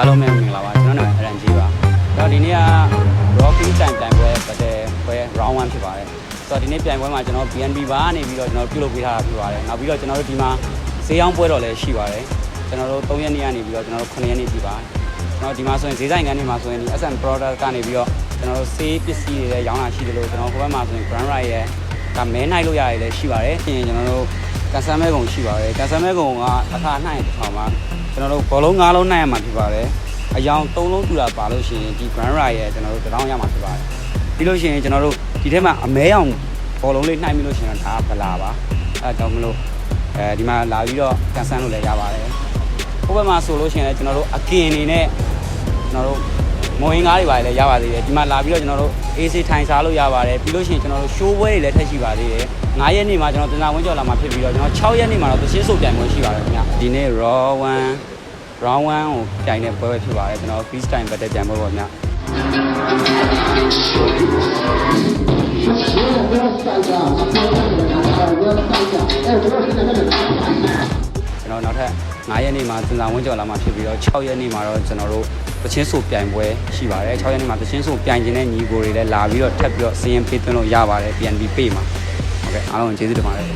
အားလုံးပဲမင်္ဂလာပါကျွန်တော်နာမည် RNG ပါတော့ဒီနေ့က Rocky Time ပြိုင်ပွဲပတ်တဲ့ပွဲ Round 1ဖြစ်ပါတယ်ဆိုတော့ဒီနေ့ပြိုင်ပွဲမှာကျွန်တော် BNB ဘာကနေပြီးတော့ကျွန်တော်ပြုလုပ်ပေးထားတာဖြစ်ပါတယ်နောက်ပြီးတော့ကျွန်တော်တို့ဒီမှာဈေးရောင်းပွဲတော်လည်းရှိပါတယ်ကျွန်တော်တို့3ရက်နေ့ကနေပြီးတော့ကျွန်တော်တို့9ရက်နေ့ဖြစ်ပါတယ်ကျွန်တော်ဒီမှာဆိုရင်ဈေးဆိုင်ကနေမှာဆိုရင်ဒီ SM Product ကနေပြီးတော့ကျွန်တော်တို့ဆေးပစ္စည်းတွေလည်းရောင်းတာရှိတယ်လို့ကျွန်တော်ဟိုဘက်မှာဆိုရင် Grand Ride ရဲ့ကမဲနိုင်လို့ရတယ်လည်းရှိပါတယ်ပြီးရင်ကျွန်တော်တို့ကန်ဆယ်မဲကုံရှိပါတယ်ကန်ဆယ်မဲကုံကအခါနိုင်တစ်ထောင်မှာကျွန်တော်တို့ဘောလုံး9လုံးနိုင်ရမှာဖြစ်ပါတယ်အယောင်3လုံးတူတာပါလို့ရှိရင်ဒီ Grand Ride ရဲ့ကျွန်တော်တို့တောင်းရမှာဖြစ်ပါတယ်ပြီးလို့ရှိရင်ကျွန်တော်တို့ဒီထဲမှာအမဲရောင်ဘောလုံးလေးနှိုက်ပြီးလို့ရှိရင်ဒါကဗလာပါအဲကြောင့်မလို့ဒီမှာလာပြီးတော့ကန်ဆယ်လို့လည်းရပါတယ်ဟိုဘက်မှာဆိုလို့ရှိရင်လည်းကျွန်တော်တို့အကင်အနေနဲ့ကျွန်တော်တို့မွန်ရင်းကားတွေပါလည်းရပါသေးတယ်ဒီမှာလာပြီးတော့ကျွန်တော်တို့ AC ထိုင်စားလို့ရပါတယ်ပြီးလို့ရှိရင်ကျွန်တော်တို့ show ပွဲတွေလည်းထပ်ရှိပါသေးတယ်9ရက်နေ့မှာကျွန်တော်တင်လာဝင်းကျော်လာမှာဖြစ်ပြီးတော့ကျွန်တော်6ရက်နေ့မှာတော့သင်းစုပ်ပြိုင်ပွဲရှိပါတယ်ခင်ဗျဒီနေ့ Round 1ကိုပြိုင်တဲ့ပွဲပဲဖြစ်ပါတယ်ကျွန်တော် Freeze Time ပတ်တဲ့ပြိုင်ပွဲပေါ့ဗျကျွန်တော်နောက်ထပ်9ရက်နေ့မှာတင်လာဝင်းကျော်လာမှာဖြစ်ပြီးတော့6ရက်နေ့မှာတော့ကျွန်တော်တို့သင်းစုပ်ပြိုင်ပွဲရှိပါတယ်6ရက်နေ့မှာသင်းစုပ်ပြိုင်ခြင်းတဲ့ညီကိုတွေလည်းလာပြီးတော့ထပ်ပြီးတော့စီရင်ပေးသွင်းလို့ရပါတယ် BNB ပေးမှာဟုတ်ကဲ့အားလုံးကျေးဇူးတင်ပါတယ်